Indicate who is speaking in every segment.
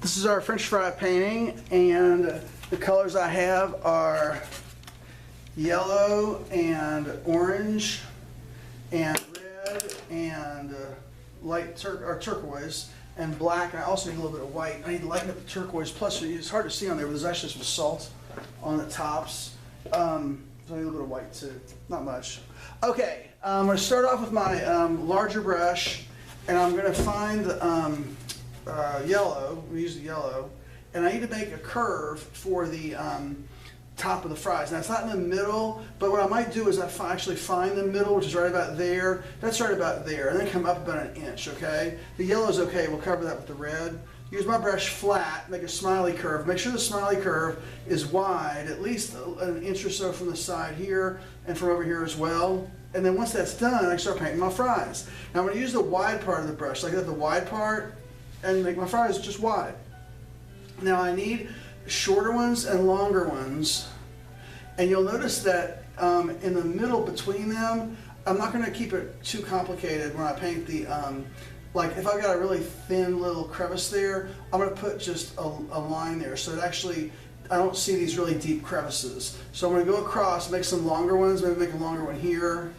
Speaker 1: This is our French fry painting, and the colors I have are yellow and orange and red and light turquoise and black. And I also need a little bit of white. I need to lighten up the turquoise. Plus, it's hard to see on there, but there's actually some salt on the tops. So I need a little bit of white too. Not much. Okay, I'm going to start off with my larger brush, and I'm going to find yellow. We use the yellow, and I need to make a curve for the top of the fries. Now it's not in the middle, but what I might do is actually find the middle, which is right about there. That's right about there, and then come up about an inch. Okay, the yellow is okay. We'll cover that with the red. Use my brush flat, make a smiley curve. Make sure the smiley curve is wide, at least an inch or so from the side here and from over here as well. And then once that's done, I can start painting my fries. Now I'm going to use the wide part of the brush, like that, the wide part, and make my fries just wide. Now I need shorter ones and longer ones, and you'll notice that in the middle between them, I'm not going to keep it too complicated when I paint the like if I've got a really thin little crevice there, I'm going to put just a line there so that actually I don't see these really deep crevices. So I'm going to go across, make some longer ones, maybe make a longer one here.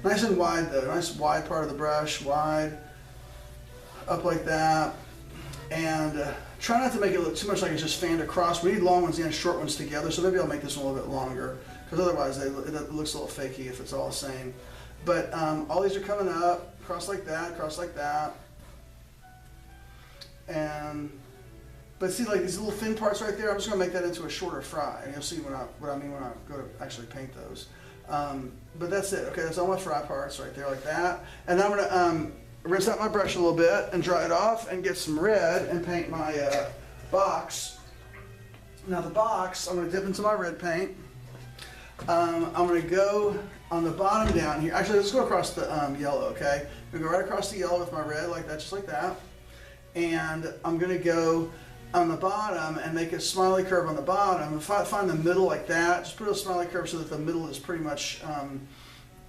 Speaker 1: Nice and wide though, nice wide part of the brush, wide, up like that. And try not to make it look too much like it's just fanned across. We need long ones and short ones together, so maybe I'll make this one a little bit longer, because otherwise it looks a little fakey if it's all the same. But all these are coming up, cross like that, but see, like these little thin parts right there, I'm just going to make that into a shorter fry, and you'll see what I mean when I go to actually paint those. But that's it. Okay, that's all my fry parts right there like that. And then I'm going to rinse out my brush a little bit and dry it off and get some red and paint my box. Now the box, I'm going to dip into my red paint. I'm going to go on the bottom down here. Actually, let's go across the yellow, okay? I'm going to go right across the yellow with my red like that, just like that. And I'm going to go on the bottom and make a smiley curve on the bottom. If I find the middle like that, just put a smiley curve so that the middle is pretty much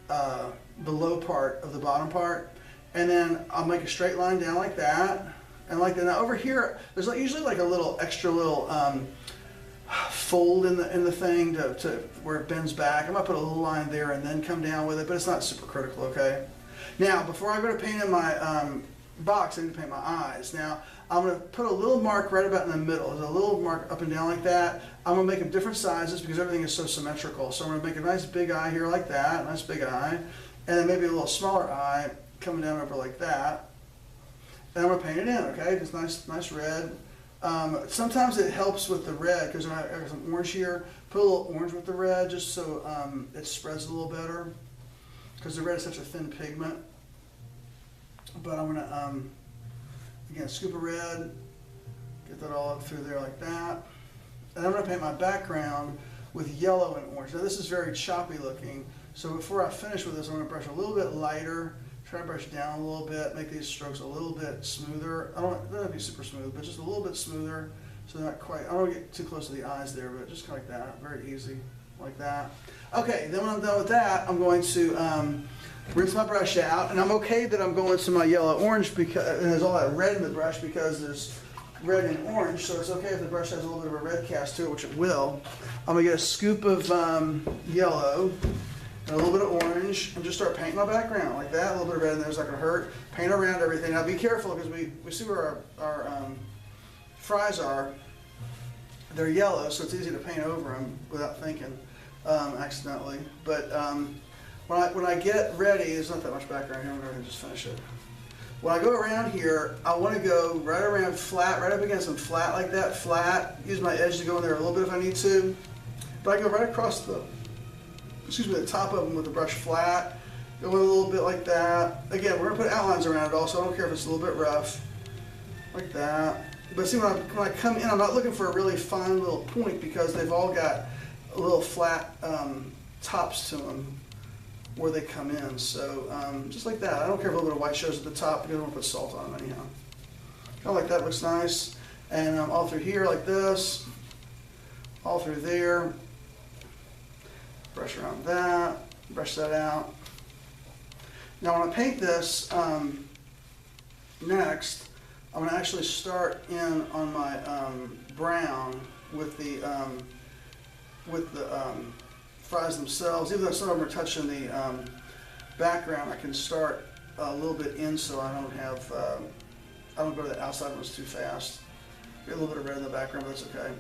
Speaker 1: the low part of the bottom part. And then I'll make a straight line down like that, and like that. Now over here, there's usually like a little extra little fold in the thing to where it bends back. I might put a little line there and then come down with it, but it's not super critical, okay? Now, before I go to paint in my box, I need to paint my eyes. Now, I'm going to put a little mark right about in the middle. There's a little mark up and down like that. I'm going to make them different sizes because everything is so symmetrical. So I'm going to make a nice big eye here like that, nice big eye, and then maybe a little smaller eye coming down over like that. And I'm going to paint it in, okay? Just nice red. Sometimes it helps with the red because I have some orange here. Put a little orange with the red just so it spreads a little better because the red is such a thin pigment. But I'm going to, again, scoop of red, get that all up through there like that. And I'm going to paint my background with yellow and orange. Now this is very choppy looking, so before I finish with this, I'm going to brush a little bit lighter. Try to brush down a little bit, make these strokes a little bit smoother. I don't have to be super smooth, but just a little bit smoother, so not quite, I don't want to get too close to the eyes there, but just kind of like that, very easy, like that. Okay, then when I'm done with that, I'm going to rinse my brush out, and I'm okay that I'm going to my yellow-orange because, and there's all that red in the brush because there's red and orange, so it's okay if the brush has a little bit of a red cast to it, which it will. I'm going to get a scoop of yellow, and a little bit of orange, and just start painting my background like that. A little bit of red in there is not going to hurt. Paint around everything. Now be careful because we see where our fries are. They're yellow, so it's easy to paint over them without thinking accidentally. But when I get ready, there's not that much background here. I'm going to just finish it. When I go around here, I want to go right around flat, right up against them flat like that, flat. Use my edge to go in there a little bit if I need to. But I go right across the top of them with the brush flat, go in a little bit like that. Again, we're going to put outlines around it also. I don't care if it's a little bit rough, like that. But see, when I come in, I'm not looking for a really fine little point because they've all got a little flat tops to them where they come in. So just like that. I don't care if a little bit of white shows at the top because I don't want to put salt on them anyhow. Kind of like that, looks nice. And all through here like this, all through there. Brush around that, brush that out. Now when I paint this next, I'm gonna actually start in on my brown with the fries themselves. Even though some of them are touching the background, I can start a little bit in so I don't have, I don't go to the outside ones too fast. Get a little bit of red in the background, but that's okay.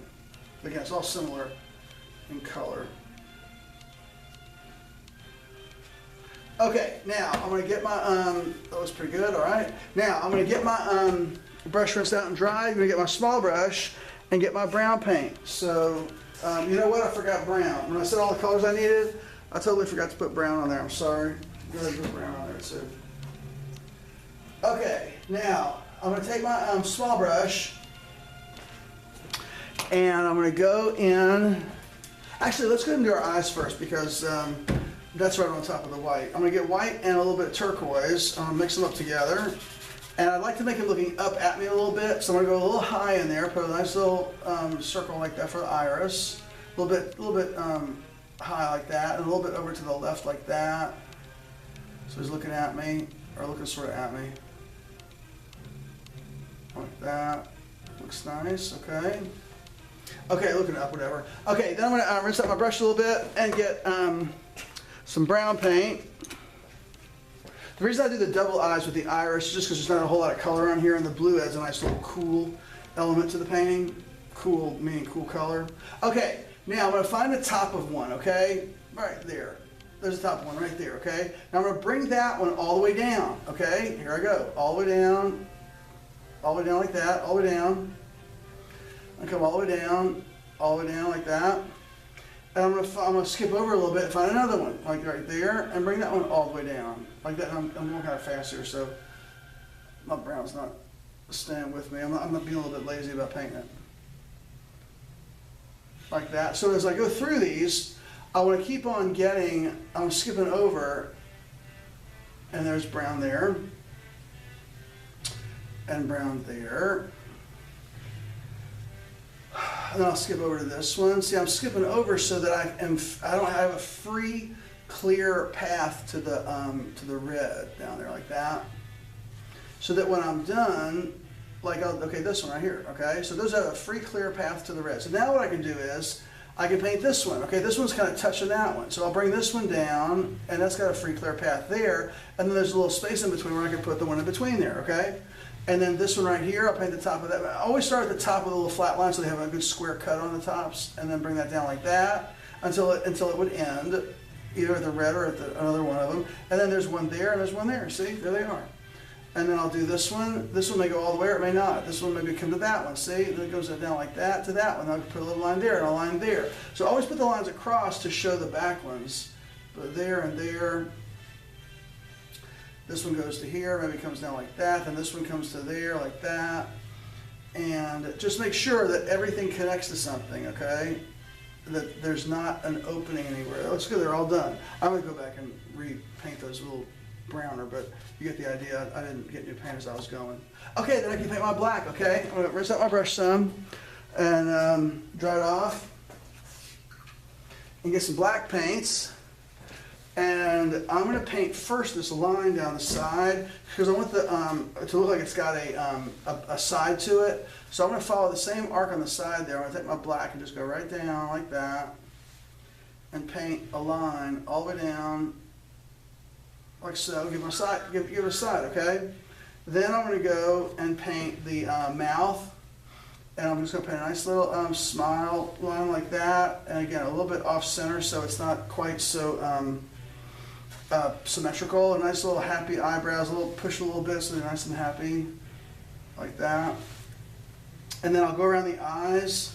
Speaker 1: Again, it's all similar in color. Okay, now I'm gonna get my, that was pretty good, all right. Now I'm gonna get my brush rinsed out and dry. I'm gonna get my small brush and get my brown paint. So, you know what, I forgot brown. When I said all the colors I needed, I totally forgot to put brown on there, I'm sorry. Go ahead and put brown on there too. Okay, now I'm gonna take my small brush and I'm gonna go in, actually let's go ahead and do our eyes first because that's right on top of the white. I'm gonna get white and a little bit of turquoise. I'm gonna mix them up together. And I'd like to make it looking up at me a little bit, so I'm gonna go a little high in there, put a nice little circle like that for the iris. A little bit high like that, and a little bit over to the left like that. So he's looking at me, or looking sort of at me. Like that. Looks nice, okay. Okay, looking up, whatever. Okay, then I'm gonna rinse out my brush a little bit and get some brown paint. The reason I do the double eyes with the iris is just because there's not a whole lot of color on here, and the blue adds a nice little cool element to the painting. Cool meaning cool color. Okay, now I'm going to find the top of one, okay? Right there. There's the top one right there, okay? Now I'm going to bring that one all the way down, okay? Here I go. All the way down like that, all the way down. I come all the way down like that. And I'm gonna skip over a little bit and find another one, like right there, and bring that one all the way down. Like that, I'm going kind of fast here, so my brown's not staying with me. I'm not being a little bit lazy about painting it. Like that. So as I go through these, I want to keep on getting, I'm skipping over, and there's brown there, and brown there. And then I'll skip over to this one. See, I'm skipping over so that I have a free, clear path to the red down there like that. So that when I'm done, like, okay, this one right here, okay? So those have a free, clear path to the red. So now what I can do is, I can paint this one. Okay, this one's kind of touching that one. So I'll bring this one down, and that's got a free, clear path there. And then there's a little space in between where I can put the one in between there, okay? And then this one right here, I'll paint the top of that. I always start at the top with a little flat line so they have a good square cut on the tops, and then bring that down like that until it would end, either at the red or at another one of them. And then there's one there and there's one there. See, there they are. And then I'll do this one. This one may go all the way or it may not. This one maybe come to that one. See, then it goes down like that to that one. I'll put a little line there and a line there. So always put the lines across to show the back ones. But there and there. This one goes to here, maybe comes down like that, then this one comes to there like that. And just make sure that everything connects to something, okay? That there's not an opening anywhere. That looks good, they're all done. I'm gonna go back and repaint those a little browner, but you get the idea. I didn't get new paint as I was going. Okay, then I can paint my black, okay? I'm gonna rinse out my brush some and dry it off and get some black paints. And I'm going to paint first this line down the side because I want the to look like it's got a side to it. So I'm going to follow the same arc on the side there. I'm going to take my black and just go right down like that and paint a line all the way down like so. Give it a side, okay? Then I'm going to go and paint the mouth. And I'm just going to paint a nice little smile line like that. And again, a little bit off center so it's not quite so symmetrical. A nice little happy eyebrows, push a little bit so they're nice and happy, like that. And then I'll go around the eyes,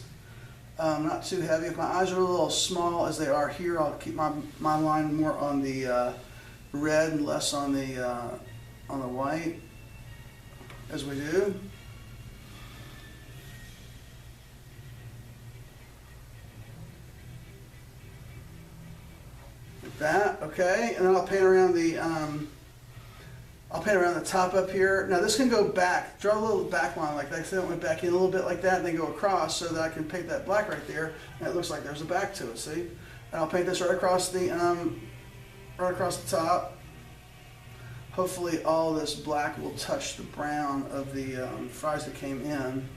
Speaker 1: not too heavy. If my eyes are a little small as they are here, I'll keep my line more on the red and less on the white, as we do. That, okay, and then I'll paint around the top up here. Now this can go back. Draw a little back line like that. So it went back in a little bit like that, and then go across so that I can paint that black right there, and it looks like there's a back to it. See, and I'll paint this right across the top, hopefully all this black will touch the brown of the fries that came in.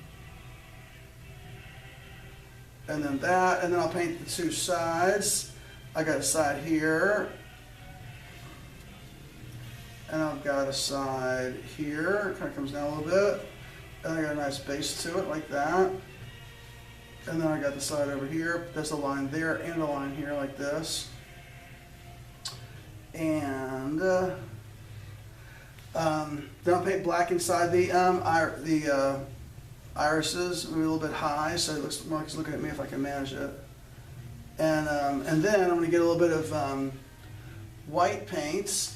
Speaker 1: And then that, and then I'll paint the two sides. I got a side here, and I've got a side here. It kind of comes down a little bit. And I got a nice base to it like that. And then I got the side over here. There's a line there and a line here like this. And then I'll paint black inside the irises, maybe a little bit high, so it looks more like he's looking at me if I can manage it. And then I'm going to get a little bit of white paint.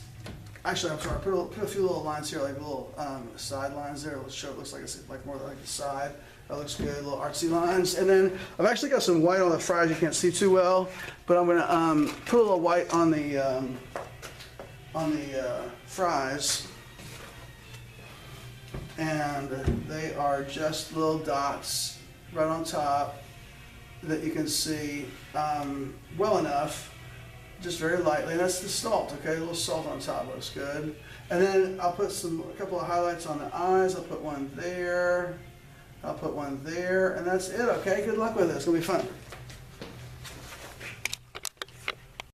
Speaker 1: Actually, I'm sorry, put a few little lines here, like little side lines there. Let's show it looks like it's like more like the side. That looks good, little artsy lines. And then I've actually got some white on the fries. You can't see too well, but I'm going to put a little white on the fries. And they are just little dots right on top that you can see well enough, just very lightly. And that's the salt, okay? A little salt on top looks good. And then I'll put a couple of highlights on the eyes. I'll put one there. I'll put one there, and that's it, okay? Good luck with it. It's gonna be fun.